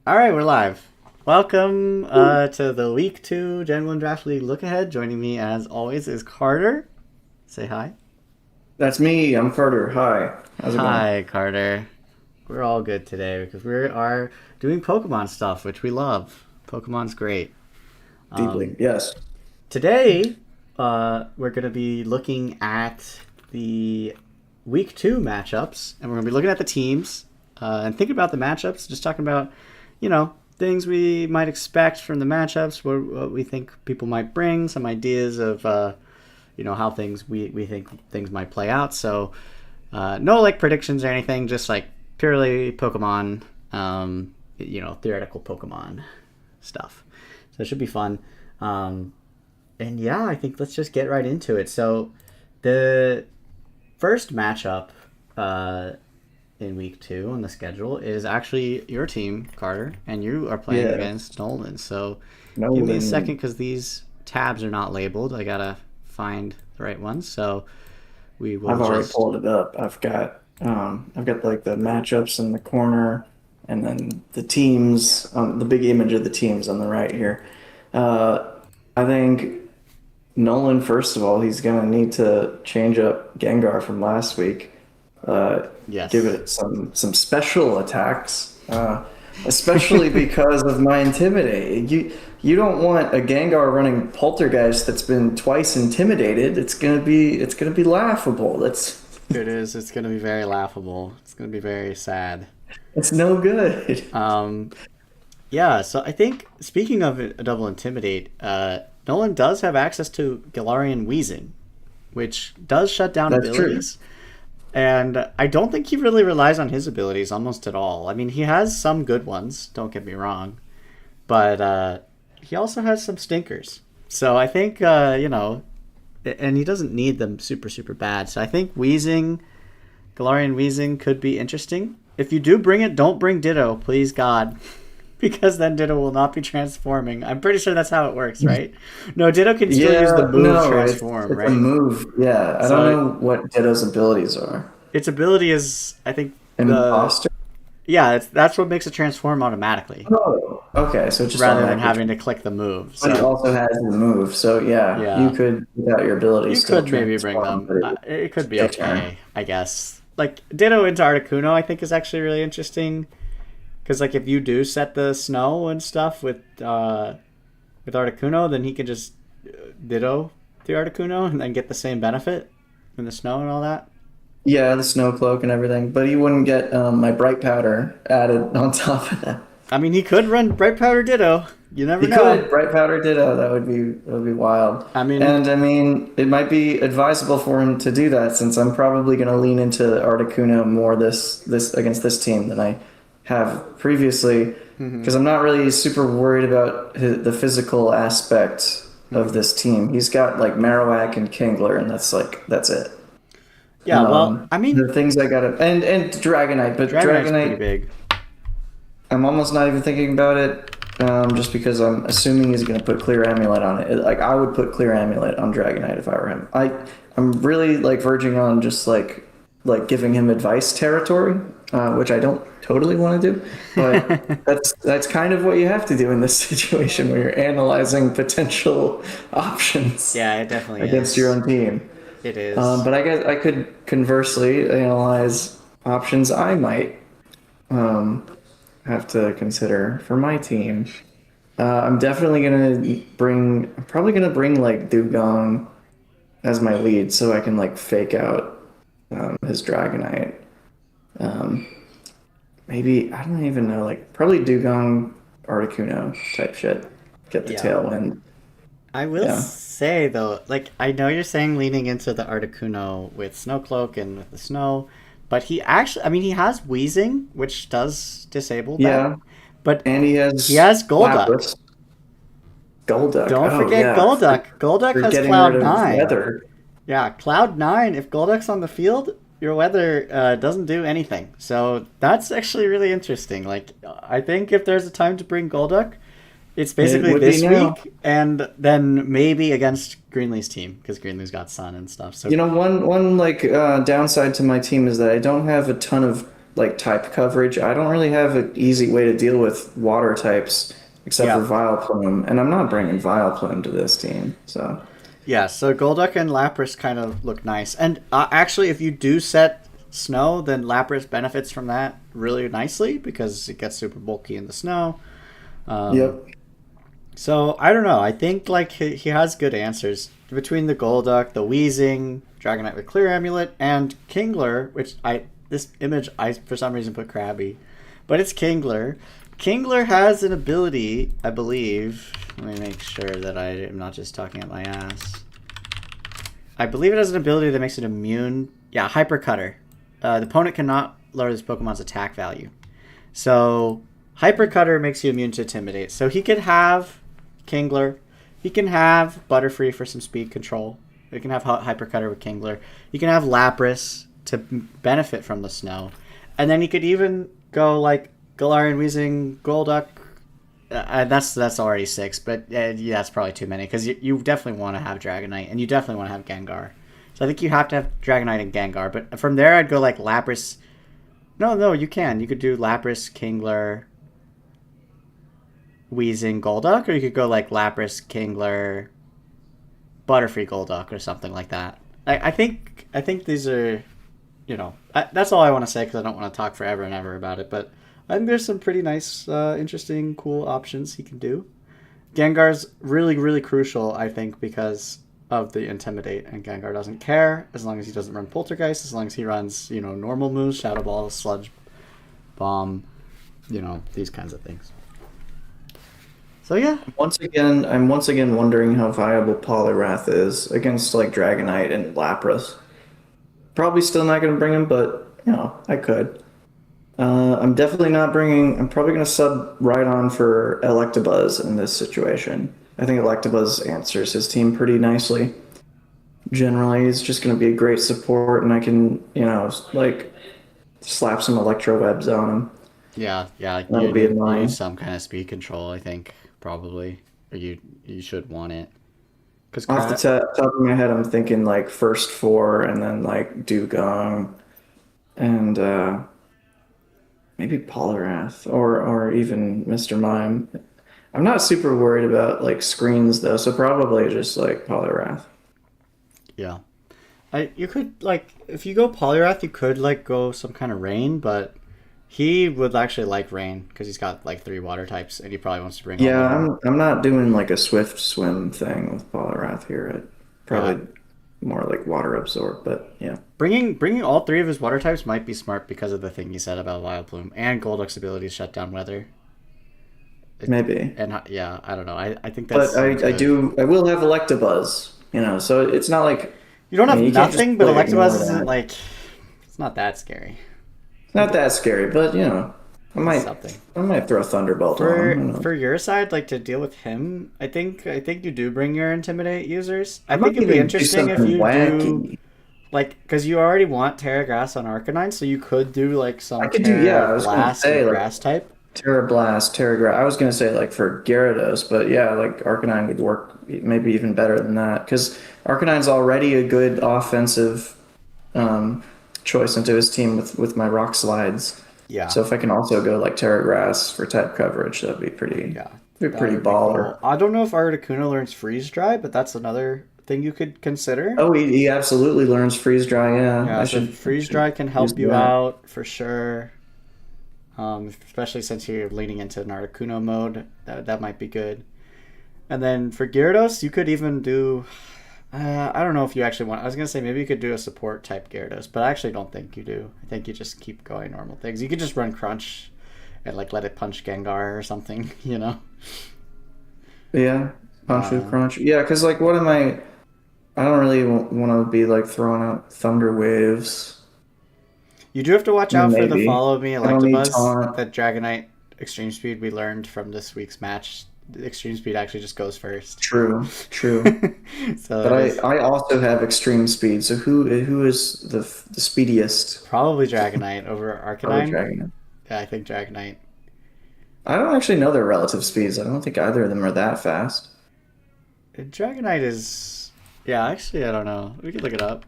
All right, we're live. Welcome to the Week 2 Gen1 Draft League Lookahead. Joining me, as always, is Carter. Say hi. That's me. I'm Carter. Hi. How's it going? Hi, Carter. We're all good today because we are doing Pokemon stuff, which we love. Pokemon's great. Deeply. Yes. Today, we're going to be looking at the Week 2 matchups, and we're going to be looking at the teams and thinking about the matchups, just talking about, things we might expect from the matchups, what we think people might bring, some ideas of, how we think things might play out. So, no, predictions or anything, just, purely Pokemon, theoretical Pokemon stuff. So it should be fun. And yeah, I think let's just get right into it. So the first matchup in week 2 on the schedule is actually your team, Carter, and you are playing Yeah. against Nolan. So give me a Nolan. second because these tabs are not labeled. I gotta find the right ones. So we will I've already just. pulled it up. I've got like the matchups in the corner, and then the teams. The big image of the teams on the right here. Uh, I think Nolan. First of all, he's gonna need to change up Gengar from last week. Uh, Give Yes. it some special attacks, especially because of my Intimidate. You don't want a Gengar running Poltergeist that's been twice intimidated. It's gonna be laughable. It is. It's gonna be very laughable. It's gonna be very sad. It's no good. Um, Yeah, so I think speaking of a double intimidate, Nolan does have access to Galarian Wheezing, which does shut down That's true. abilities. And I don't think he really relies on his abilities almost at all. I mean, he has some good ones, don't get me wrong, but he also has some stinkers. So I think, and he doesn't need them super, super bad. So I think Galarian Wheezing could be interesting. If you do bring it, don't bring Ditto, please God. Because then Ditto will not be transforming. I'm pretty sure that's how it works, right? No, Ditto can still use the Yeah, move no, it's transform, it's a right? move. Yeah, I don't So know what Ditto's abilities are. its ability is, I think, the Imposter. that's what makes it transform automatically, Oh, okay. So it's just rather than automatically. having to click the move. But he So also has the move. So yeah, you yeah, could, without your ability, you still could maybe bring transform, them. but it It could be take turn. okay, I guess. Like Ditto into Articuno, I think is actually really interesting because if you do set the snow and stuff with Articuno, then he can just Ditto the Articuno and then get the same benefit from the snow and all that. Yeah, the snow cloak and everything, but he wouldn't get my bright powder added on top of that. I mean, he could run Bright Powder Ditto. You never He know. could bright powder ditto. That would be wild. I mean, And I mean, it might be advisable for him to do that since I'm probably going to lean into Articuno more this against this team than I have previously because I'm not really super worried about the physical aspect of this team. He's got like Marowak and Kingler, and that's it. yeah. Well, I mean, The things I gotta and Dragonite, but Dragonite's pretty Dragonite, big. I'm almost not even thinking about it, just because I'm assuming he's gonna put Clear Amulet on it. Like I would put Clear Amulet on Dragonite if I were him. I'm really like verging on just like giving him advice territory, which I don't totally want to do, but that's kind of what you have to do in this situation where you're analyzing potential options Yeah, it definitely against your is. own team. It is. But I guess I could conversely analyze options I might um, have to consider for my team. I'm probably gonna bring like Dugong as my lead so I can like fake out his Dragonite. Um, Maybe, I don't even know, like probably Dugong Articuno type shit. Get the Yeah. tailwind. I will Yeah. say though, I know you're saying leaning into the Articuno with Snowcloak and with the snow, but he actually, I mean, he has Wheezing, which does disable that, Yeah. but And he he has has Golduck. Lapras. Golduck. Don't Oh forget yeah. Golduck. Golduck For has getting rid Cloud of 9. weather. Yeah, Cloud 9, if Golduck's on the field, your weather doesn't do anything. So that's actually really interesting. I think if there's a time to bring Golduck, it's It basically would be this now. week and then maybe against Greenlee's team because Greenlee's got Sun and stuff. So, One downside to my team is that I don't have a ton of like type coverage, I don't really have an easy way to deal with water types except for Yeah. Vileplume, and I'm not bringing Vileplume to this team. So Yeah, so Golduck and Lapras kind of look nice. And actually, if you do set snow, then Lapras benefits from that really nicely because it gets super bulky in the snow. Um, yep. so I don't know. I think like he has good answers between the Golduck, the Weezing, Dragonite with Clear Amulet, and Kingler, which this image I for some reason put Krabby, but it's Kingler. Kingler has an ability, I believe. Let me make sure that I am not just talking at my ass. I believe it has an ability that makes it immune. Yeah, Hyper Cutter. The opponent cannot lower this Pokemon's attack value. So Hyper Cutter makes you immune to Intimidate. So he could have Kingler. He can have Butterfree for some speed control. He can have Hyper Cutter with Kingler. He can have Lapras to benefit from the snow. And then he could even go like Galarian, Weezing, Golduck. That's already 6, but yeah, that's probably too many because you definitely want to have Dragonite and you definitely want to have Gengar. So I think you have to have Dragonite and Gengar. But from there, I'd go like Lapras. No, you can. You could do Lapras, Kingler, Weezing, Golduck, or you could go like Lapras, Kingler, Butterfree, Golduck, or something like that. I think these are, that's all I want to say because I don't want to talk forever and ever about it. But I think there's some pretty nice, interesting, cool options he can do. Gengar's really, really crucial, I think, because of the Intimidate, and Gengar doesn't care as long as he doesn't run Poltergeist, as long as he runs, normal moves, Shadow Ball, Sludge Bomb, these kinds of things. So yeah. I'm once again wondering how viable Poliwrath is against like Dragonite and Lapras. Probably still not going to bring him, but I could. I'm definitely not bringing. I'm probably going to sub right on for Electabuzz in this situation. I think Electabuzz answers his team pretty nicely. Generally, he's just going to be a great support, and I can, like slap some Electro Webs on him. Yeah. That'll be You need annoying. some kind of speed control, I think, probably. Or you should want it. Because Off the top of my head, I'm thinking like first four, and then like Dugong, and maybe Poliwrath, or even Mr. Mime. I'm not super worried about like screens though, so probably just like Poliwrath. yeah. You could, like, if you go Poliwrath, you could, like, go some kind of Rain, but he would actually like Rain because he's got, like, 3 water types, and he probably wants to bring all Yeah, of them. I'm not doing like a Swift Swim thing with Poliwrath here. I'd Yeah. probably more like Water Absorb, but yeah, Bringing all 3 of his water types might be smart because of the thing you said about Vileplume and Golduck's ability to shut down weather. maybe. And yeah, I don't know. I think that But sounds good. I will have Electabuzz, so it's not like, You don't I have mean, you can't just nothing, but fully Electabuzz ignore isn't, that. like, it's not that scary. It's not that scary, but I It's might, something. I might throw a Thunderbolt on him. Who knows? For your side, like to deal with him, I think you do bring your Intimidate users. I I think might it'd be even do interesting if something you do wacky. like because you already want Terra Grass on Arcanine, so you could do like I some could do, yeah, Terra I was gonna Blast say and like Grass type. Terra Blast, Terra Gra I was gonna say like for Gyarados, but yeah, like Arcanine would work maybe even better than that because Arcanine's already a good offensive um, choice into his team with my Rock Slides. Yeah, So if I can also go like Terra Grass for type coverage, yeah, be that pretty would be baller. cool. I don't know if Articuno learns Freeze Dry, but that's another thing you could consider. Oh, he absolutely learns Freeze Dry. Yeah, Yeah, so I Freeze should Dry can use help you that. out for sure. Especially since you're leaning into an Articuno mode, that might be good. And then for Gyarados, you could even do. I don't know if you actually want. I was gonna say maybe you could do a support type Gyarados, but I actually don't think you do. I think you just keep going normal things. You could just run Crunch, and like let it punch Gengar or something. Yeah, Punch with Uh, Crunch. Yeah, because like, what am I? I don't really want to be like throwing out Thunder Waves. you do have to watch I mean, out for the maybe. Follow Me I don't need Electabuzz. taunt. That Dragonite Extreme Speed we learned from this week's match. The Extreme Speed actually just goes first. True, true. So But it is I also have extreme speed. So who is the speediest? probably Dragonite over Probably Arcanine. Dragon. Yeah, I think Dragonite. I don't actually know their relative speeds. I don't think either of them are that fast. Dragonite is. Yeah, actually, I don't know. We could look it up.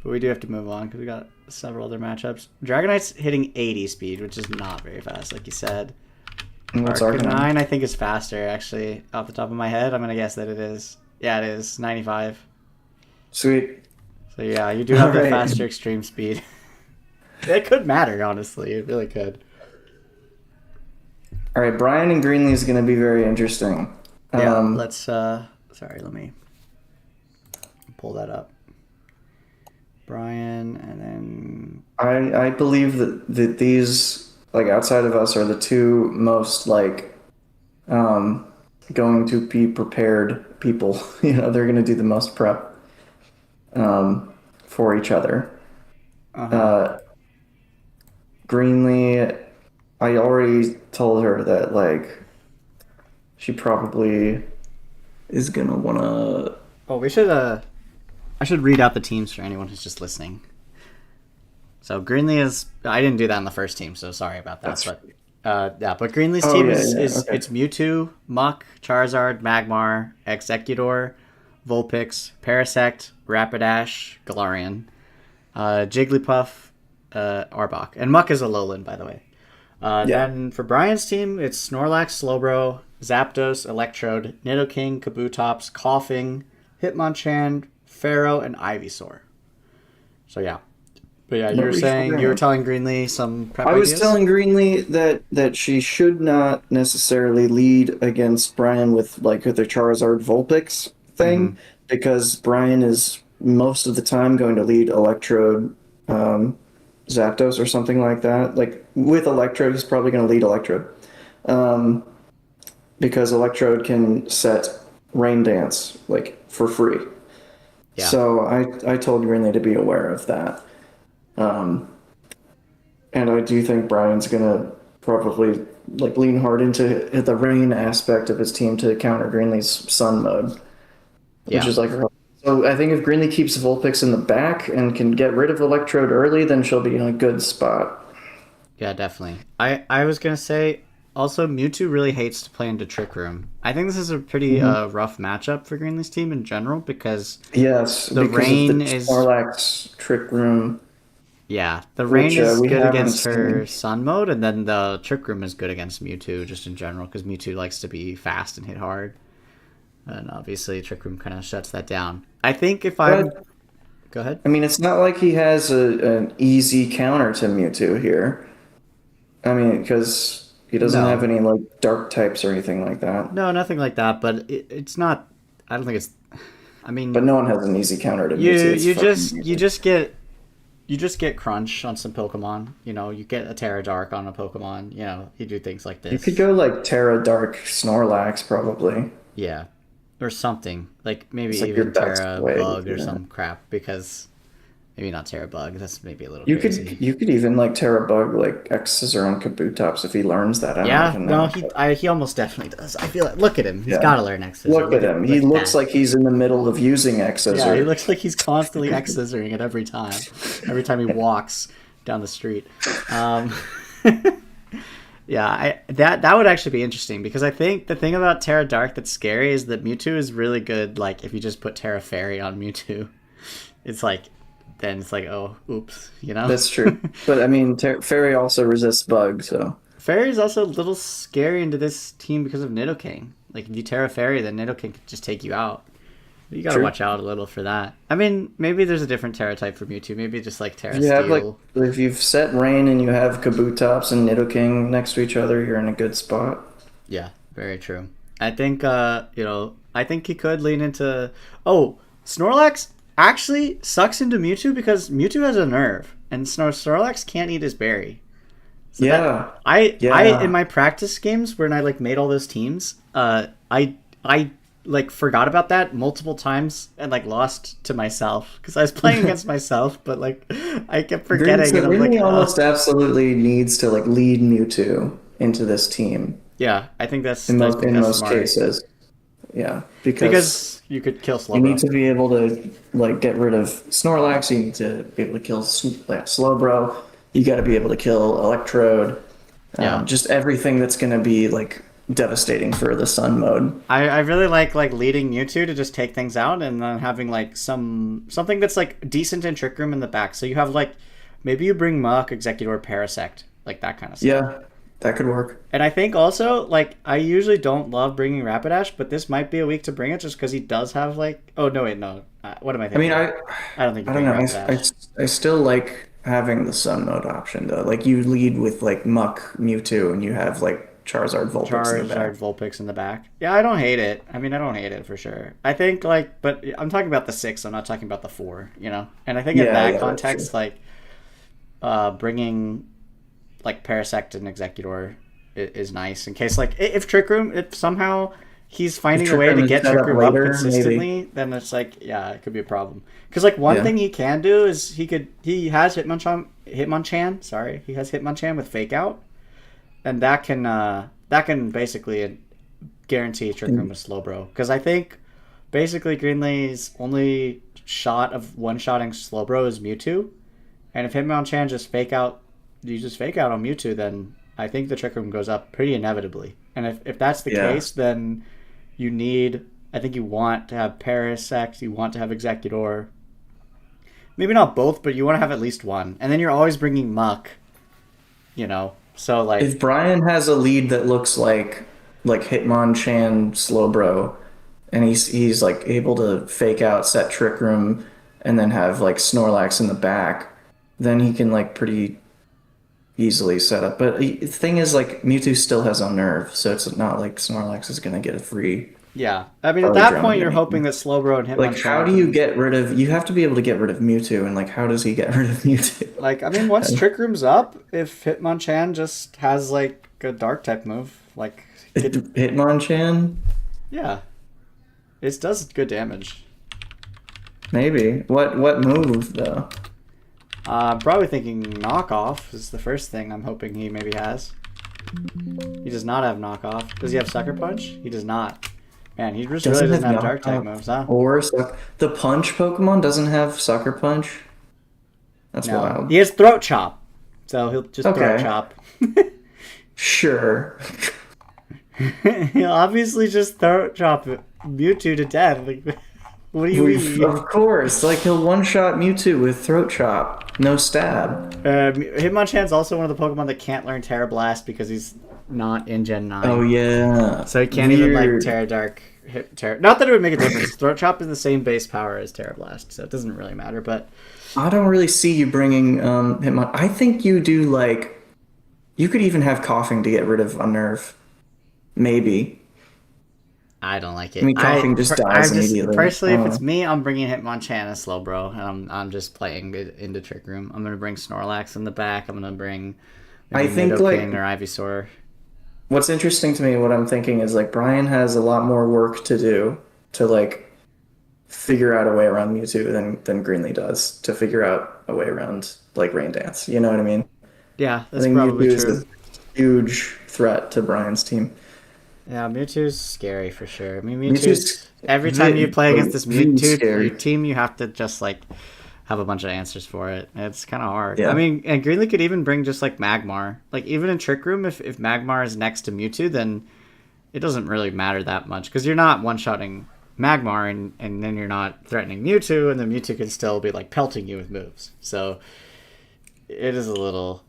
But we do have to move on because we got several other matchups. Dragonite's hitting 80 speed, which is not very fast, like you said. And what's Arcanine, Arcanine? I think, is faster, actually. Off the top of my head, I'm going to guess that it is. Yeah, it is. 95. Sweet. So yeah, you do All have the right. faster extreme speed. It could matter, honestly. It really could. All right, Brian and Greenlee is going to be very interesting. Yeah, Um, let's, sorry, let me pull that up. Brian, and then... I believe that these, like, outside of us are the two most, like, going to be prepared people. You know, they're going to do the most prep for each other. Uh-huh. Uh, Greenlee, I already told her that, like, she probably is going to want to. Oh, we should, I should read out the teams for anyone who's just listening. So Greenlee is... I didn't do that on the first team, so sorry about that. That's But yeah, but Greenlee's Oh, team yeah, is, yeah, is okay. it's Mewtwo, Muk, Charizard, Magmar, Executor, Vulpix, Parasect, Rapidash, Galarian, Jigglypuff, Arbok. And Muk is a Alolan, by the way. Yeah. Then for Brian's team, it's Snorlax, Slowbro, Zapdos, Electrode, Nidoking, Kabutops, Coughing, Hitmonchan, Pharaoh, and Ivysaur. So yeah. But yeah, you What were were you saying talking you were about? telling Greenlee some prep I was ideas. telling Greenlee that she should not necessarily lead against Brian with like the Charizard Vulpix Mm-hmm. thing because Brian is most of the time going to lead Electrode, Zapdos or something like that. Like with Electrode, he's probably going to lead Electrode um, because Electrode can set Rain Dance like for free. Yeah, So I told Greenlee to be aware of that. Um, And I do think Brian's gonna probably like lean hard into the rain aspect of his team to counter Greenlee's sun mode, which yeah, is like so. I think if Greenlee keeps Vulpix in the back and can get rid of Electrode early, then she'll be in a good spot. yeah, definitely. I was gonna say also Mewtwo really hates to play into Trick Room. I think this is a pretty rough matchup for Greenlee's team in general because Yes, the because of the rain is Snorlax Trick Room, yeah, the rain which is we good haven't against her seen. Sun mode, and then the Trick Room is good against Mewtwo just in general because Mewtwo likes to be fast and hit hard, and obviously Trick Room kind of shuts that down. I think if I'm But go ahead. I mean, it's not like he has an easy counter to Mewtwo here. I mean, because he doesn't have No, any like dark types or anything like that. no, nothing like that. But it's not. I don't think it's. I But mean, no one has an easy counter to you Mewtwo. It's you fucking just amazing. you just get crunch on some Pokemon. You know, you get a Terra Dark on a Pokemon. You know, you do things like You could this. go like Terra Dark Snorlax probably. Yeah, or something like maybe It's like your even best Terra way to Bug do or that. some crap because maybe not Terra Bug. That's maybe a little You crazy. could you could even like Terra Bug like X Scissor on Kabutops if he learns that. I don't Yeah, even no, know. he almost definitely does. I feel like look at him. He's Yeah. got to learn X Scissor. Look at him. He Look at looks that. like he's in the middle of using X Yeah, he Scissor. looks like he's constantly X scissoring it every time he walks down the street. Um, yeah, that would actually be interesting because I think the thing about Terra Dark that's scary is that Mewtwo is really good. Like if you just put Terra Fairy on Mewtwo, it's like then it's like oh oops, you know. That's true. But I mean, Fairy also resists Bug, so Fairy is also a little scary into this team because of Nidoking. Like if you Terra Fairy, then Nidoking could just take you out. You gotta true. watch out a little for that. I mean, maybe there's a different Terra type for Mewtwo. Maybe just like Terra If you have like Steel. if you've set Rain and you have Kabutops and Nidoking next to each other, you're in a good spot. Yeah, very true. I think I think he could lean into oh, Snorlax actually sucks into Mewtwo because Mewtwo has a nerve and Snorlax can't eat his berry. So that Yeah. I in Yeah. my practice games when I like made all those teams, I like forgot about that multiple times and like lost to myself because I was playing against myself, but like I kept forgetting and I'm like, Grindy almost absolutely needs to like lead Mewtwo into this team yeah, I think in that's most smart cases. Yeah, because because you could kill you need Slowbro. to be able to like get rid of Snorlax. You need to be able to kill Slowbro. You got to be able to kill Electrode. Yeah. Just everything that's going to be like devastating for the Sun mode. I really like leading Mewtwo to just take things out and then having like something that's like decent in Trick Room in the back. So you have like maybe you bring Muck, Executor, Parasect, like that kind of stuff. Yeah, that could work. And I think also, like, I usually don't love bringing Rapidash, but this might be a week to bring it just because he does have, like... Oh, no, wait, no. What am I I mean, thinking? I don't think you I don't bring know. Rapidash. I still like having the Sun mode option though. Like you lead with like Muck, Mewtwo, and you have like Charizard, Vulpix in the Charizard, back. Vulpix in the back. Yeah, I don't hate it. I mean, I don't hate it for sure. I think, like... But I'm talking about the 6, I'm not talking about the 4, you know? And I think in Yeah, that yeah, that's true. context, like, bringing, like, Parasect and Executor is nice in case, like, if Trick Room, if somehow he's If finding a Trick way to Room is get set Trick up Room up later, maybe. consistently, then it's like, yeah, it could be a problem. Because, like, one Yeah. thing he can do is he has Hitmonchan, sorry, he has Hitmonchan with Fake Out, and that can basically guarantee Trick Room And with Slowbro. Because I think basically Greenlay's only shot of one-shotting Slowbro is Mewtwo, and if Hitmonchan you just fake out on Mewtwo, then I think the Trick Room goes up pretty inevitably. And if that's the yeah. case, then you need, I think you want to have Parasect, you want to have Executor. Maybe not both, but you want to have at least one. And then you're always bringing Muck, you know? So, like, If Brian has a lead that looks like Hitmonchan Slowbro, and he's like able to fake out, set Trick Room, and then have like Snorlax in the back, then he can like pretty easily set up. But the thing is, like Mewtwo still has Unnerve, so it's not like Snorlax is gonna get a free yeah. I mean, at early that drum point, you're game. hoping that Slowbro and Like, how Hitmonchan do you can... get rid of? You have to be able to get rid of Mewtwo, and like, how does he get rid of Mewtwo? Like, I mean, once Trick Room's up, if Hitmonchan just has, like, a Dark type move, like, Hitmonchan, yeah, it does good damage. maybe. What move though? Probably thinking knockoff is the first thing I'm hoping he maybe has. He does not have knockoff. Does he have sucker punch? He does not. Man, he just really Doesn't have doesn't have dark type knockoff moves, huh? or the punch Pokemon doesn't have sucker punch. That's No, wild. he has throat chop, so he'll just throat Okay, chop. sure. He'll obviously just throat chop Mewtwo to death. Like, what do you Of mean? course, like he'll one shot Mewtwo with throat chop, no stab. Hitmonchan's also one of the Pokemon that can't learn Terra Blast because he's not in Gen Oh 9. yeah, So he can't even like weird. Terra Dark hit Terra. Not that it would make a difference. Throat Chop is the same base power as Terra Blast, so it doesn't really matter. But I don't really see you bringing Hitmon. I think you do like you could even have coughing to get rid of Unnerve. Maybe. I don't like I it. mean, coughing just I dies just immediately. personally, I if don't it's know. me, I'm bringing Hitmonchan and Slowbro, and I'm just playing it into Trick Room. I'm gonna bring Snorlax in the back. I'm gonna bring I maybe think Nidoking like or Ivysaur. what's interesting to me, what I'm thinking is like Brian has a lot more work to do to like figure out a way around Mewtwo than Greenlee does to figure out a way around like Rain Dance. You know what I mean? Yeah, I that's think probably Mewtwo is true. a huge threat to Brian's team. Yeah, Mewtwo's scary for sure. I mean, Mewtwo's Mewtwo's every time you play against this really Mewtwo scary. team, you have to just like have a bunch of answers for it. It's kind of hard. I Yeah. mean, and Greenlee could even bring just like Magmar. Like even in Trick Room, if Magmar is next to Mewtwo, then it doesn't really matter that much because you're not one-shotting Magmar, and then you're not threatening Mewtwo, and then Mewtwo can still be like pelting you with moves. So it is a little,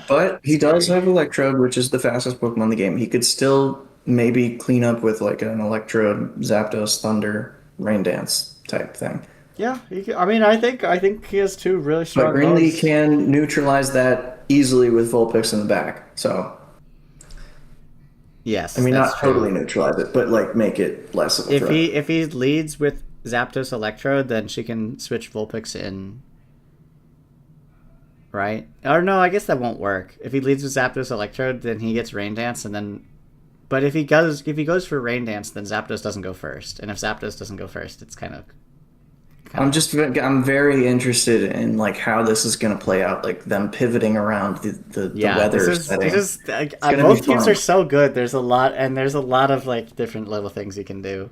But he does scary. have Electrode, which is the fastest Pokemon in the game. He could still maybe clean up with like an Electrode, Zapdos, Thunder, Rain Dance type thing. Yeah, I mean, I think he has two really But strong Greenlee modes. can neutralize that easily with Vulpix in the back. So, I Yes, mean, that's not true. totally neutralize it, but like make it less of a If threat. he leads with Zapdos Electrode, then she can switch Vulpix in, right? Or no, I guess that won't work. If he leads with Zapdos Electrode, then he gets Rain Dance, and then. But if he goes for Rain Dance, then Zapdos doesn't go first, and if Zapdos doesn't go first, it's kind of. I'm very interested in like how this is going to play out, like them pivoting around the Yeah, this weather is setting. this is like, It's going to be both teams are fun. so good. There's a lot of like different little things you can do.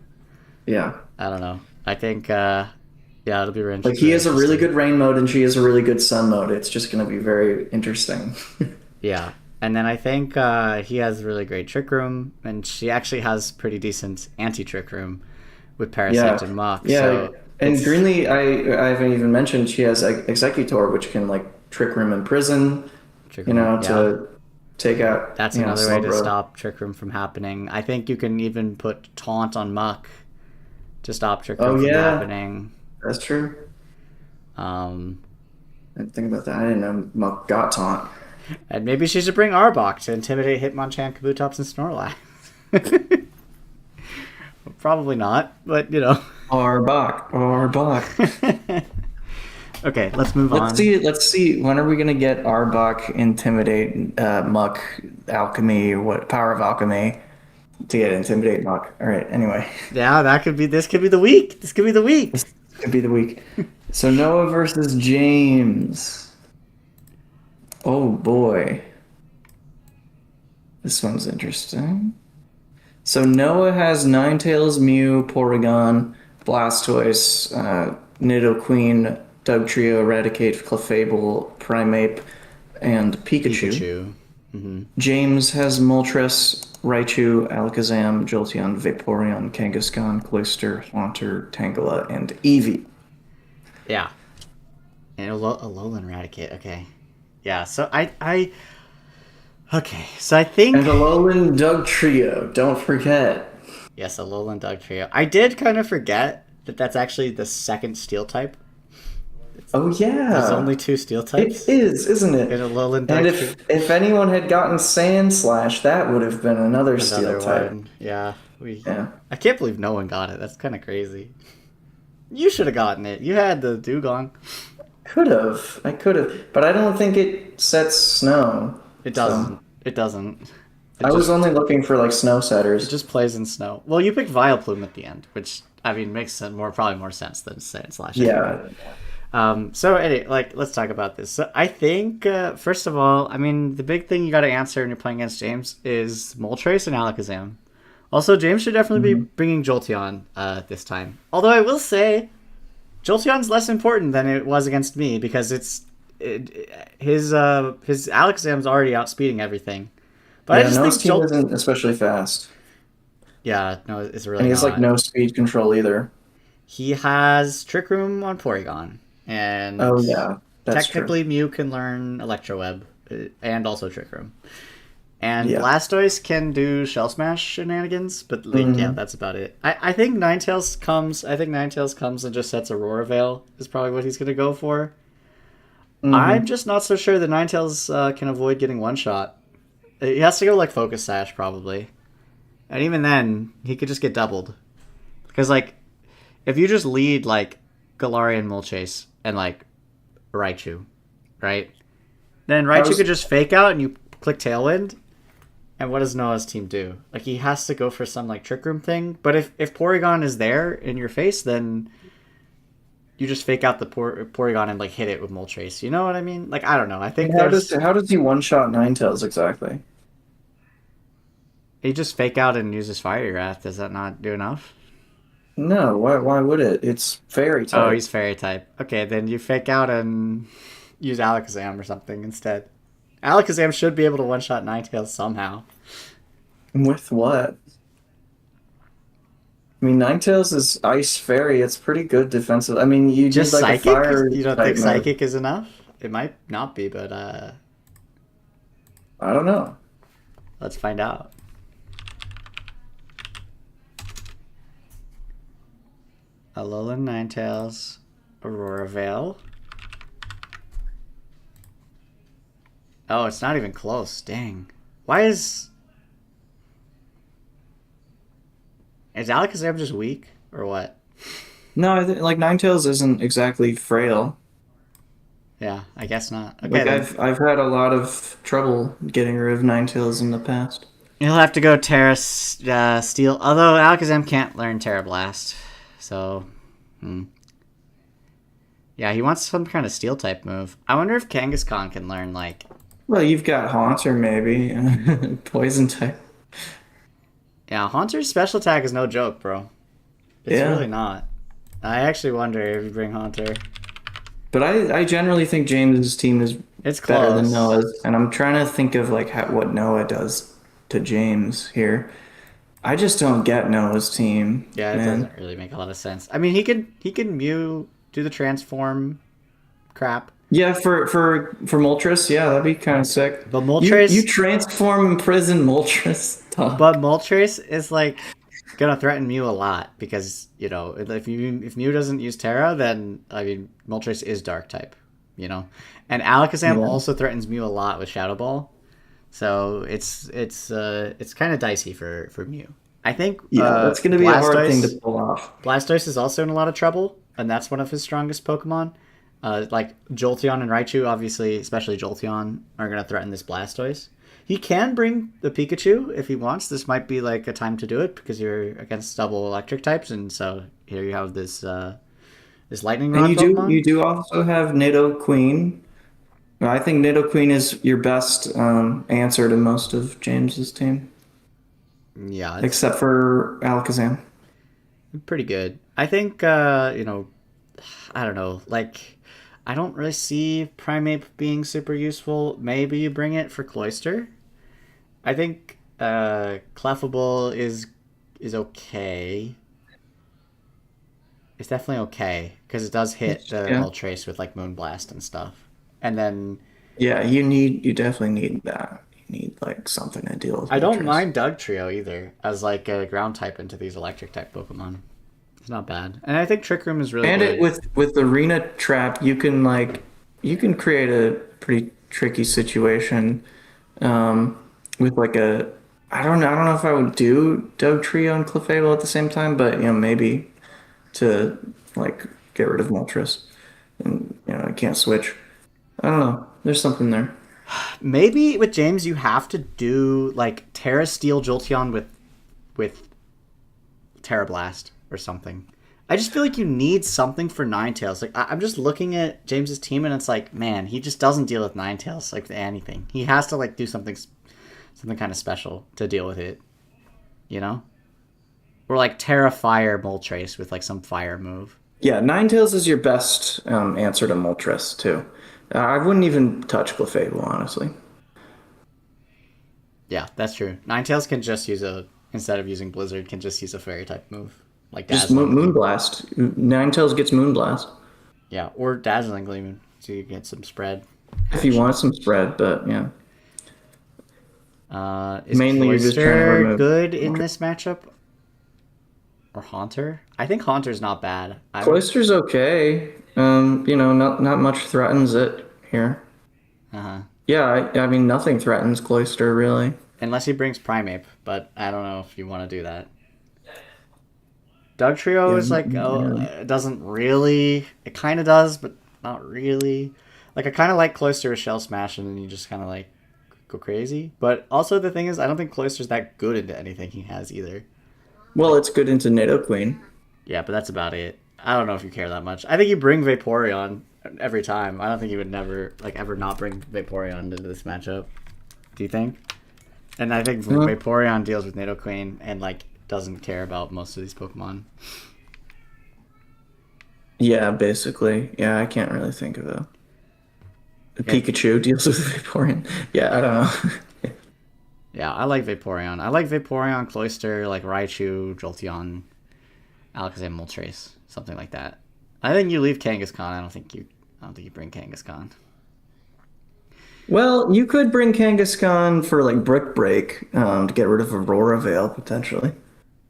Yeah. I don't know. I think yeah, it'll be really, Like he really has a really interesting. good rain mode and she has a really good sun mode. It's just going to be very interesting. Yeah. And then I think he has a really great Trick Room, and she actually has pretty decent anti Trick Room with Yeah. Parasect and Mach. Yeah. So And It's Greenlee, I haven't even mentioned she has Executor, which can like Trick Room in prison, Trick Room. Yeah, to take out, that's another way to Slowbro. stop Trick Room from happening. I think you can even put Taunt on Muck to stop Trick Room Oh from yeah, happening. that's true. Um, I didn't think about that. I didn't know Muck got taunt. and maybe she should bring Arbok to intimidate Hitmonchan, Kabutops, and Snorlax. Probably not, but you know. Arbok. Okay, let's move Let's on. see. Let's see. When are we gonna get Arbok intimidate Muck alchemy? What power of alchemy to get intimidate Muck? All right. Anyway, Yeah, that could be. This could be the week. This could be the week. this could be the week. So Noah versus James. Oh boy, this one's interesting. So Noah has Ninetales, Mew, Porygon, Blastoise, Nidoqueen, Dugtrio, Eradicate, Clefable, Primeape, and Pikachu. Pikachu. Hmm. James has Moltres, Raichu, Alakazam, Jolteon, Vaporeon, Kangaskhan, Cloyster, Haunter, Tangela, and Eevee. Yeah, and Alolan Raticate. Okay, yeah. Okay. So I think And Alolan Dugtrio, don't forget. yes, Alolan Dugtrio. I did kind of forget that that's actually the second Steel type. Oh There's yeah. only two Steel It types is, isn't in it? Alolan And Dugtrio. if anyone had gotten Sand Slash, that would have been another steel Another type. one. Yeah, we. Yeah. I can't believe no one got it. That's kind of crazy. You should have gotten it. You had the Dugong. Could have. I could have. But I don't think it sets snow. It So doesn't. It doesn't. It I was just only looking for like snow it setters. just plays in snow. Well, you picked Vileplume at the end, which I mean makes probably more sense than Sand Slash anyway. Yeah. So anyway, like let's talk about this. So I think first of all, I mean the big thing you got to answer when you're playing against James is Moltres and Alakazam. Also, James should definitely be bringing Jolteon this time. Although I will say, Jolteon's less important than it was against me because his Alakazam's already outspeeding everything. But I Yeah, just Noah's think team isn't especially fast. yeah, no, it's And really he has like not. no speed control either. He has Trick Room on Porygon, and Oh yeah, that's true. technically Mew can learn Electro Web and also Trick Room. And Yeah. Blastoise can do Shell Smash shenanigans, but like, yeah, Hmm. that's about it. I think Ninetales comes. I think Ninetales comes and just sets Aurora Veil is probably what he's gonna go for. I'm Hmm. just not so sure that Ninetales can avoid getting one shot. He has to go like Focus Sash probably, and even then he could just get doubled because like if you just lead like Galarian Moltres and like Raichu, right? Then I Raichu was could just fake out and you click Tailwind. And what does Noah's team do? Like he has to go for some like Trick Room thing. But if Porygon is there in your face, then you just fake out the Porygon and like hit it with Moltres. You know what I mean? Like I don't know. I think there's how does he one shot Ninetales exactly? he just fake out and uses Fire Wrath. Does that not do enough? No, why would it? It's fairy Oh, type. he's Fairy type. Okay, then you fake out and use Alakazam or something instead. Alakazam should be able to one shot Ninetales somehow. With what? I mean, Ninetales is Ice Fairy. It's pretty good defensive. I mean, you need Just like a Psychic? fire You don't type think move. Psychic is enough? It might not be, but I don't know. let's find out. Alolan Ninetales, Aurora Veil. Oh, it's not even close. Dang. Why is Alakazam just weak or what? No, like Ninetales isn't exactly frail. Yeah, I guess not. Okay Like then. I've had a lot of trouble getting rid of Ninetales in the past. You'll have to go Terra Steel. Although Alakazam can't learn Terra Blast, so yeah, he wants some kind of Steel type move. I wonder if Kangaskhan can learn like Well, you've got Haunter maybe, poison type. yeah. Haunter's special attack is no joke, bro. It's Yeah, really not. I actually wonder if you bring Haunter. but I generally think James's team is It's better than close. Noah's, and I'm trying to think of like what Noah does to James here. I just don't get Noah's team, Yeah, it man. doesn't really make a lot of sense. I mean, he can Mew do the transform crap, Yeah, for Moltres, yeah, that'd be kind of sick. but You Moltres, transform imprison Moltres, but dog. Moltres is like gonna threaten Mew a lot because if Mew doesn't use Terra, then I mean Moltres is Dark type, and Alakazam Yeah, also threatens Mew a lot with Shadow Ball, so it's kind of dicey for Mew. I think yeah, that's gonna be a hard thing to pull off. Blastoise is also in a lot of trouble, and that's one of his strongest Pokemon. Like Jolteon and Raichu, obviously, especially Jolteon, are going to threaten this Blastoise. He can bring the Pikachu if he wants. This might be like a time to do it because you're against double electric types, and so here you have this Lightning And Rod you Pokemon. do also have Nidoqueen. I think Nidoqueen is your best answer to most of James's team, Yeah, it's except for Alakazam. pretty good. I think I don't know. Like, I don't really see Primeape being super useful. Maybe you bring it for Cloyster. I think Clefable is okay. It's definitely okay because it does hit the Yeah, Moltres with like Moonblast and stuff. And then yeah, you definitely need that. You need like something to deal with I don't Moltres. mind Doug Trio either as like a ground type into these electric type Pokemon. It's not bad, and I think Trick Room is really And it good. with Arena Trap, you can create a pretty tricky situation with like a I don't know if I would do Doug Trio and Clefable at the same time, but maybe to like get rid of Moltres and I can't switch. I don't know. There's something there. Maybe with James you have to do like Terra Steel Jolteon with Terra Blast or something. I just feel like you need something for Ninetales. Like I'm just looking at James's team and it's like, man, he just doesn't deal with Ninetales like anything. He has to like do something kind of special to deal with it, you know? Or like Terra Fire Moltres with like some fire move. Yeah, Ninetales is your best answer to Moltres too. I wouldn't even touch Clefable, honestly. Yeah, that's true. Ninetales can just use a instead of using Blizzard, can just use a fairy type move like Just Dazzling Gleam. Moonblast. Ninetales gets Moonblast Yeah, or Dazzling Gleam so you get some spread if you action. want some spread, but yeah. Is Mainly, you're just trying to Cloyster remove. good in this matchup or Haunter? I think Haunter's not bad. I would. Cloister's okay. Not much threatens it here. Uh huh. Yeah, I mean nothing threatens Cloister really. Unless he brings Primeape, but I don't know if you want to do that. Doug Trio Yeah, is like, not oh, really. it doesn't really. It kind of does, but not really. Like, I kind of like Cloyster with Shell Smash, and then you just kind of like go crazy. But also, the thing is, I don't think Cloyster's that good into anything he has either. Well, Like, it's good into Nidoqueen. yeah, but that's about it. I don't know if you care that much. I think you bring Vaporeon every time. I don't think you would never, like, ever not bring Vaporeon into this matchup. Do you think? And I think Uh, Vaporeon deals with Nidoqueen and, like, doesn't care about most of these Pokemon. yeah, basically. Yeah, I can't really think of a Yeah, Pikachu deals with Vaporeon. Yeah, I don't know. yeah, I like Vaporeon. I like Vaporeon, Cloyster, like Raichu, Jolteon, Alakazam, Moltres, something like that. I think you leave Kangaskhan. I don't think you bring Kangaskhan. Well, you could bring Kangaskhan for like Brick Break, to get rid of Aurora Veil potentially.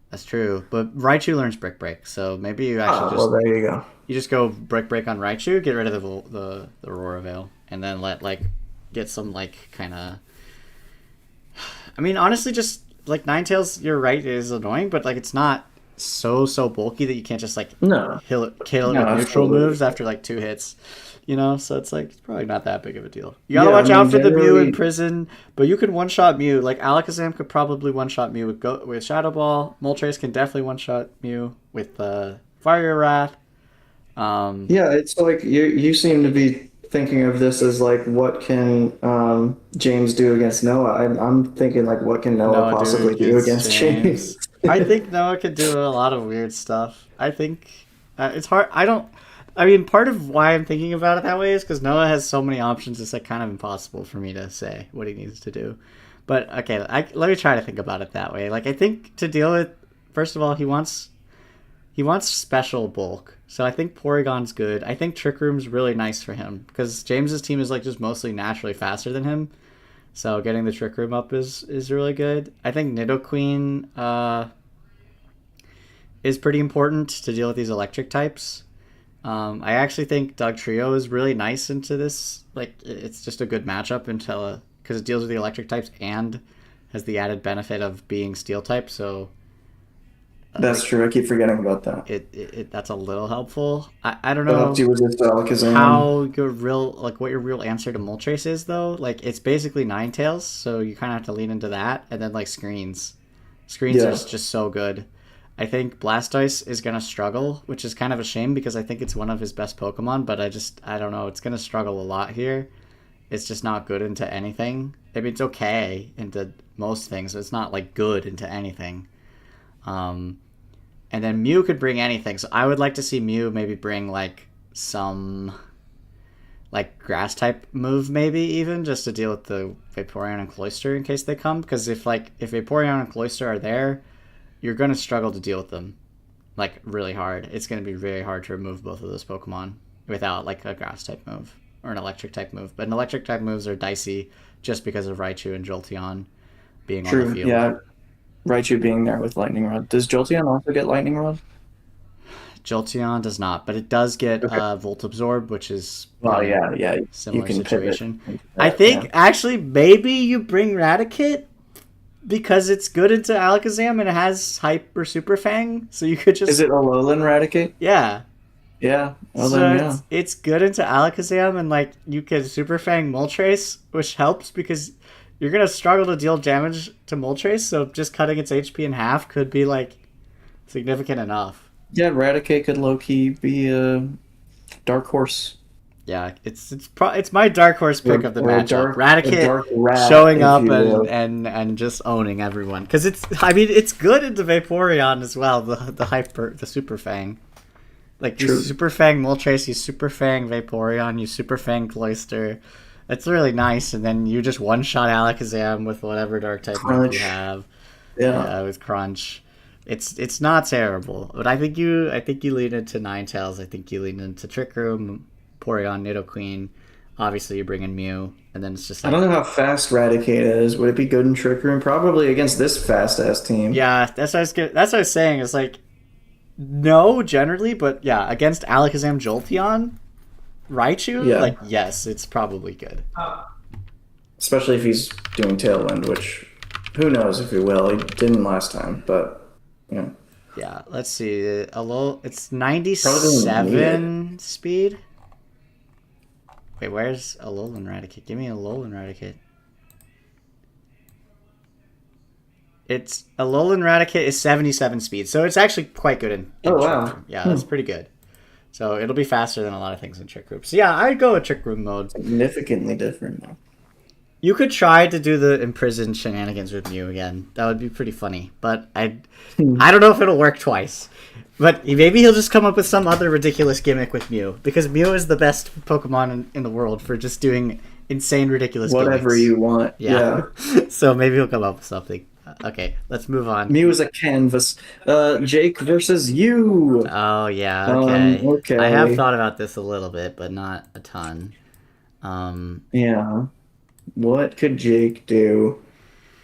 That's true, but Raichu learns Brick Break, so maybe you actually Ah, well, just there you go. you just go Brick Break on Raichu, get rid of the Aurora Veil, and then let like get some like kind of. I mean, honestly, just like Ninetales, you're right, it is annoying, but like it's not so bulky that you can't just like No, kill it with no, it's neutral totally. moves after like two hits. So it's like it's probably not that big of a deal. You gotta Yeah, I watch out mean, for the Mew in generally, prison, but you can one shot Mew. Like Alakazam could probably one shot Mew with Shadow Ball. Moltres can definitely one shot Mew with Fire Wrath. Um, yeah, it's like you seem to be thinking of this as like what can James do against Noah? I'm thinking like what can Noah Noah do possibly do against against James? James. I think Noah could do a lot of weird stuff. I think it's hard. I don't. I mean, part of why I'm thinking about it that way is because Noah has so many options. It's like kind of impossible for me to say what he needs to do. But okay, let me try to think about it that way. Like I think to deal with, first of all, he wants special bulk. So I think Porygon's good. I think Trick Room's really nice for him because James's team is like just mostly naturally faster than him. So getting the Trick Room up is really good. I think Nidoqueen is pretty important to deal with these electric types. I actually think Doug Trio is really nice into this. Like, it's just a good matchup until because it deals with the electric types and has the added benefit of being steel type. So, That's like, true. I keep forgetting about that. that's a little helpful. I don't That helps know you resist Alakazam. how your real like what your real answer to Moltres is though. Like, it's basically Ninetales, so you kind of have to lean into that, and then like screens. Screens are Yeah, just so good. I think Blastoise is gonna struggle, which is kind of a shame because I think it's one of his best Pokemon. But I don't know. It's gonna struggle a lot here. It's just not good into anything. I mean, it's okay into most things, but it's not like good into anything. Um, and then Mew could bring anything. So I would like to see Mew maybe bring like some like grass type move, maybe even just to deal with the Vaporeon and Cloyster in case they come. Because if Vaporeon and Cloyster are there, you're going to struggle to deal with them like really hard. It's going to be very hard to remove both of those Pokemon without like a grass type move or an electric type move. But an electric type moves are dicey just because of Raichu and Jolteon being on the true. field. Yeah, Raichu being there with Lightning Rod. Does Jolteon also get Lightning Rod? Jolteon does not, but it does get Okay. Volt Absorb, which is Well, kind of yeah, yeah. You similar can pivot situation. into I that. Yeah. think actually maybe you bring Raticate because it's good into Alakazam and it has Hyper Super Fang, so you could Is just it Alolan Raticate? yeah. Yeah. Well then, So yeah. it's good into Alakazam and like you can Super Fang Moltres, which helps because you're gonna struggle to deal damage to Moltres, so just cutting its HP in half could be like significant enough. Yeah, Raticate could low key be a dark horse Yeah, it's my dark horse pick of the or matchup. a Radicate dark rat, showing if up you and will. and just owning everyone because it's good into Vaporeon as well. The Super Fang. Like you True. Super Fang Moltres, you Super Fang Vaporeon, you Super Fang Cloyster. It's really nice, and then you just one shot Alakazam with whatever dark type move you Crunch. have. Yeah. Yeah, with Crunch. It's not terrible, but I think you lean into Ninetales. I think you lean into Trick Room, Porygon, Nidoqueen. Obviously, you bring in Mew, and then it's just I like don't know how fast Raticate is. Would it be good in Trick Room? Probably against this fast ass team. yeah, that's what I was saying. It's like no, generally, but yeah, against Alakazam, Jolteon, Raichu, Yeah. like yes, it's probably good. Especially if he's doing Tailwind, which who knows if he will. He didn't last time, but yeah. Yeah, let's see. It's Probably doesn't need it. 97 speed. Wait, where's Alolan Raticate? Give me Alolan Raticate. It's Alolan Raticate is 77 speed, so it's actually quite good in Oh Trick wow. Room. Yeah, Hmm. that's pretty good. So it'll be faster than a lot of things in Trick Room. So yeah, I'd go with Trick Room mode. Significantly different though. You could try to do the imprisoned shenanigans with Mew again. That would be pretty funny. But I don't know if it'll work twice. But maybe he'll just come up with some other ridiculous gimmick with Mew. Because Mew is the best Pokemon in the world for just doing insane, ridiculous Whatever gimmicks. you want. Yeah. Yeah. So maybe he'll come up with something. Okay, let's move on. Mew is a canvas. Jake versus you. Oh, yeah, okay. I have Okay. thought about this a little bit, but not a ton. Um, Yeah. What could Jake do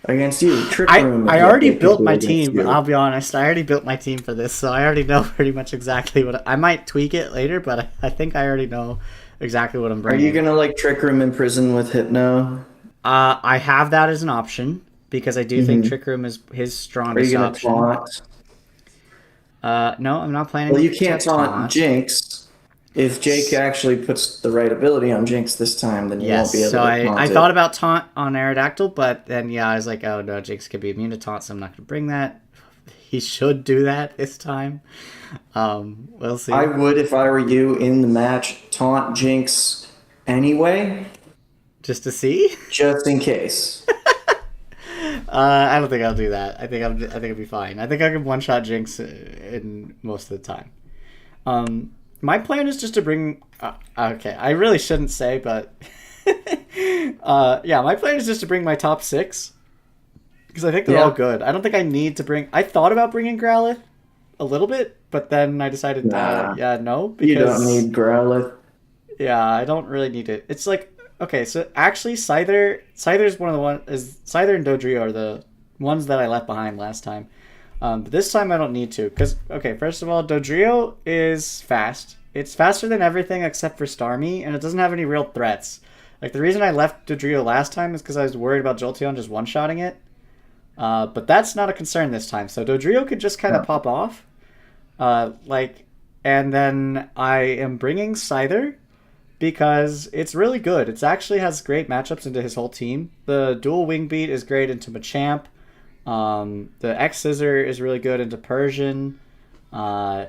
against you? Trick I Room is I what already Jake could built do my against team. you. I'll be honest. I already built my team for this, so I already know pretty much exactly what I might tweak it later, but I think I already know exactly what I'm Are you bringing. gonna like Trick Room in prison with Hypno? I have that as an option because I do think Mm-hmm. Trick Room is his Are you strongest gonna option. taunt? No, I'm not Well, planning you to can't taunt taunt. Jinx. If Jake actually puts the right ability on Jinx this time, then you won't Yes, be so able to I taunt thought it. about taunt on Aerodactyl, but then yeah, I was like, oh no, Jinx could be immune to taunt, so I'm not going to bring that. He should do that this time. We'll I see. would, if I were you in the match, taunt Jinx anyway, Just to see. just in case. I don't think I'll do that. I think I'll be fine. I think I can one shot Jinx in most of the time. my plan is just to bring. Okay, I really shouldn't say, but yeah, my plan is just to bring my top six because I think they're all Yeah. good. I don't think I need to bring. I thought about bringing Growlithe a little bit, but then I decided, Nah, yeah, no, you don't because need Growlithe. yeah, I don't really need it. It's like okay, so actually, Scyther's one of the one is Scyther and Dodrio are the ones that I left behind last time. But this time I don't need to because okay, first of all, Dodrio is fast. It's faster than everything except for Starmie, and it doesn't have any real threats. Like the reason I left Dodrio last time is because I was worried about Jolteon just one-shotting it. But that's not a concern this time. So Dodrio could just kind of Yeah. pop off. Like, and then I am bringing Scyther because it's really good. It actually has great matchups into his whole team. The dual wing beat is great into Machamp. The X Scissor is really good into Persian. Uh,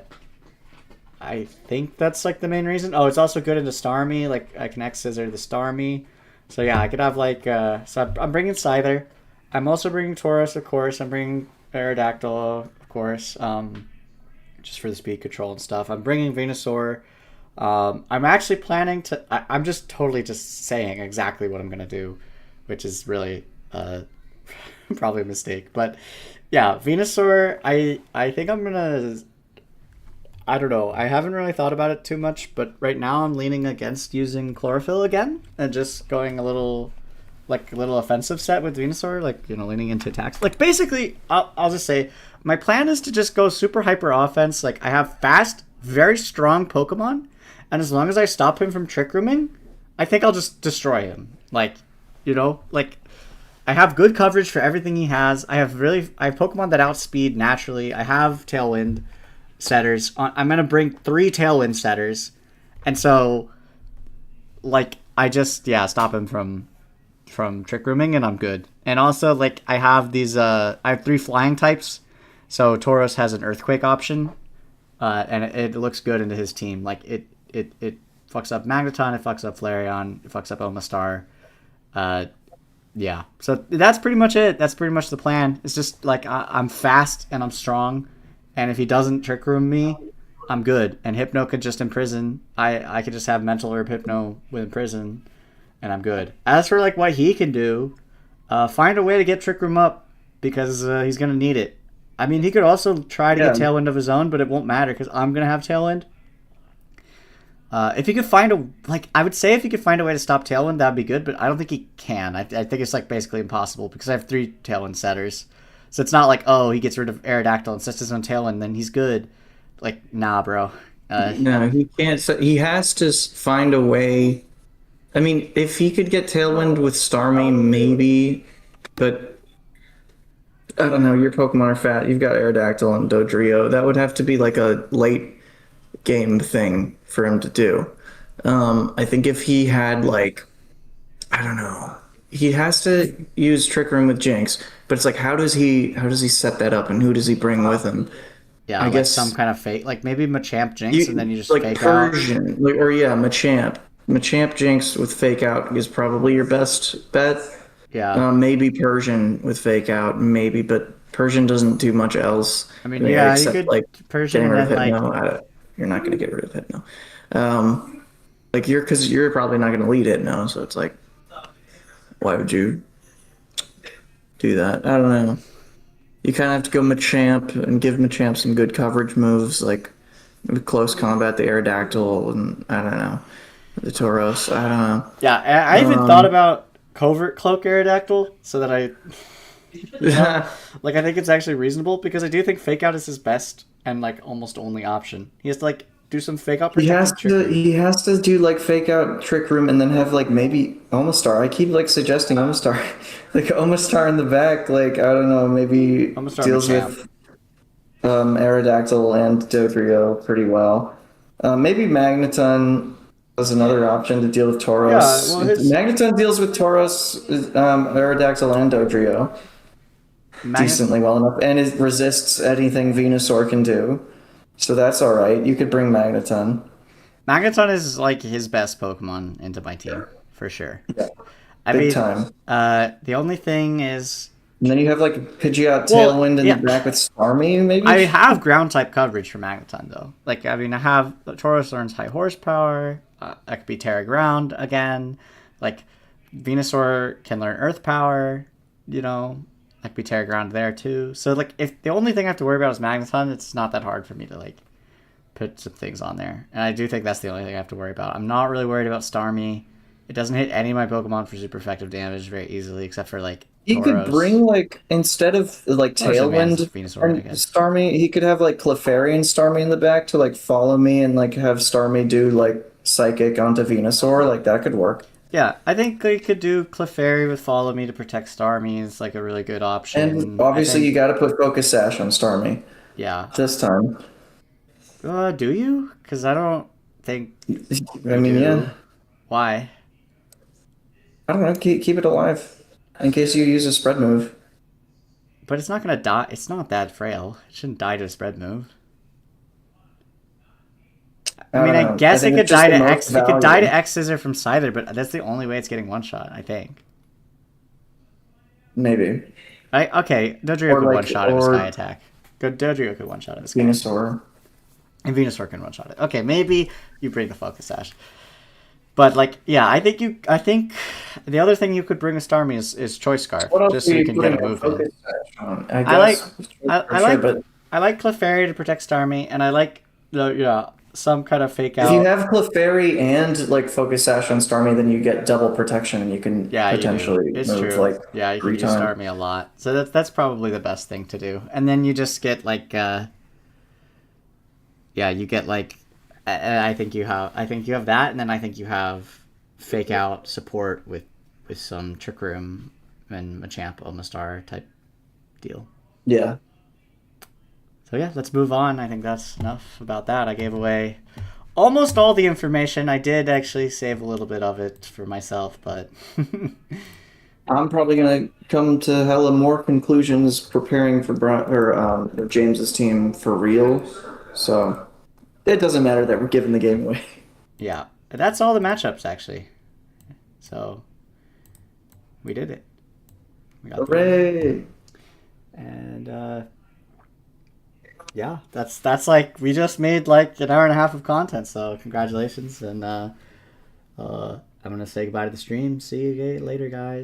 I think that's like the main reason. Oh, it's also good into Starmie. Like I can X Scissor the Starmie. So yeah, I could have like. I'm bringing Scyther. I'm also bringing Tauros, of course. I'm bringing Aerodactyl, of course. Just for the speed control and stuff. I'm bringing Venusaur. I'm actually planning to. I'm just totally just saying exactly what I'm gonna do, which is really probably a mistake. But yeah, Venusaur. I think I'm gonna. I don't know. I haven't really thought about it too much, but right now I'm leaning against using chlorophyll again and just going a little like a little offensive set with Venusaur, like leaning into attacks. Like basically, I'll just say my plan is to just go super hyper offense. Like I have fast, very strong Pokemon, and as long as I stop him from Trick Rooming, I think I'll just destroy him. Like, like I have good coverage for everything he has. I have Pokemon that outspeed naturally. I have Tailwind setters. I'm gonna bring 3 Tailwind setters, and so like I just stop him from Trick Rooming, and I'm good. And also like I have 3 flying types, so Tauros has an Earthquake option, and it looks good into his team. Like it fucks up Magneton, it fucks up Flareon, it fucks up Omastar. Uh, yeah, so that's pretty much it. That's pretty much the plan. It's just like I'm fast and I'm strong, and if he doesn't Trick Room me, I'm good. And Hypno could just imprison. I could just have Mental Herb Hypno with imprison, and I'm good. As for like what he can do, find a way to get Trick Room up because he's gonna need it. I mean, he could also try to get Yeah. Tailwind of his own, but it won't matter because I'm gonna have Tailwind. If you could find I would say if you could find a way to stop Tailwind, that'd be good. But I don't think he can. I think it's like basically impossible because I have 3 Tailwind setters. So it's not like he gets rid of Aerodactyl and sets his own Tailwind, then he's good. Like nah, bro. No, he can't. So he has to find a way. I mean, if he could get Tailwind with Starmie, maybe, but I don't know. Your Pokemon are fat. You've got Aerodactyl and Dodrio. That would have to be like a late game thing for him to do. I think if he had like, I don't know, he has to use Trick Room with Jinx, but it's like, how does he set that up, and who does he bring with him? Yeah, I like some guess kind of fake, like maybe Machamp Jinx, and then you you just like fake out. Persian, like, or yeah, Machamp Jinx with Fake Out is probably your best bet. Yeah, Maybe Persian with Fake Out, maybe, but Persian doesn't do much else I mean, there yeah, you except could like Persian getting and rid of then like Hypno. You're not going to get rid of Hypno. Like because you're probably not going to lead Hypno, so it's like, why would you do that? I don't know. You kind of have to go Machamp and give Machamp some good coverage moves, like with close combat, the Aerodactyl, and I don't know, the Tauros. I don't yeah. I even thought about Covert Cloak Aerodactyl so that I know. like I think it's actually reasonable because I do think fake out is his best and like almost only option. He has to like do some fake out He has protected trick to room. he has to do like Fake Out Trick Room and then have like maybe Omastar. I keep like suggesting Omastar. Like Omastar in the back, like I don't know, maybe I'm gonna start deals Machamp. with Aerodactyl and Dodrio pretty well. Maybe Magneton is another option to deal with Yeah, Tauros. well his Magneton deals with Tauros, Aerodactyl, and Dodrio Magnet decently well enough, and it resists anything Venusaur can do. So that's all right. You could bring Magneton. Magneton is like his best Pokemon into my team for sure. Yeah, I big mean, time. the only thing is And then you have like a Pidgeot Well, Tailwind in the yeah, back with Starmie, maybe? I have ground type coverage for Magneton though. Like, I mean, I have Tauros learns high horsepower. I could be Terra Ground again. Like, Venusaur can learn Earth Power. You know, I could be Terra Ground there too. So like, if the only thing I have to worry about is Magneton, it's not that hard for me to like put some things on there. And I do think that's the only thing I have to worry about. I'm not really worried about Starmie. It doesn't hit any of my Pokemon for super effective damage very easily, except for like He could Tauros. bring like instead of like Or Tailwind Venusaur, I and guess. Starmie, he could have like Clefairy and Starmie in the back to like follow me and like have Starmie do like Psychic onto Venusaur. Like that could work. Yeah, I think they could do Clefairy with Follow Me to protect Starmie is like a really good And option. I obviously you think, got to put Focus Sash on Starmie yeah. this time. Do you? Because I don't think I you mean, yeah. do. Why? I don't know. Keep it alive in case you use a spread move. But it's not gonna die. It's not that frail. It shouldn't die to a spread move. I I mean, don't I know. I guess it think could it's just die the to most X. It could die to value. X Scissor from Scyther, but that's the only way it's getting one shot. I think. Maybe. Okay, Dodrio Or could one like shot it with Sky or Attack. Good Dodrio could one shot it with Sky Attack. Venusaur. And Venusaur can one shot it. Okay, maybe you bring the Focus Sash. But like, yeah, I think you. I think the other thing you could bring to Starmie is Choice Scarf, What else just are so you you can get putting a a move in. Focus Sash on? I I like, guess I, for I sure, like, but I like Clefairy to protect Starmie, and I like the some kind of fake if you out. have Clefairy and like Focus Sash on Starmie, then you get double protection and you can Yeah, you do. potentially It's move true. like Yeah, you can three use times. Starmie a lot, so that's probably the best thing to do. And then you just get like, yeah, you get like, I think you have that, and then I think you have fake out support with some Trick Room and Machamp, Omastar type deal. Yeah. So yeah, let's move on. I think that's enough about that. I gave away almost all the information. I did actually save a little bit of it for myself, but I'm probably gonna come to hella more conclusions preparing for James's team for real. So it doesn't matter that we're giving the game away. yeah, that's all the matchups actually. So we did it. We got through them, Hooray! and yeah, that's like we just made like an hour and a half of content. So congratulations, and I'm gonna say goodbye to the stream. See you later, guys.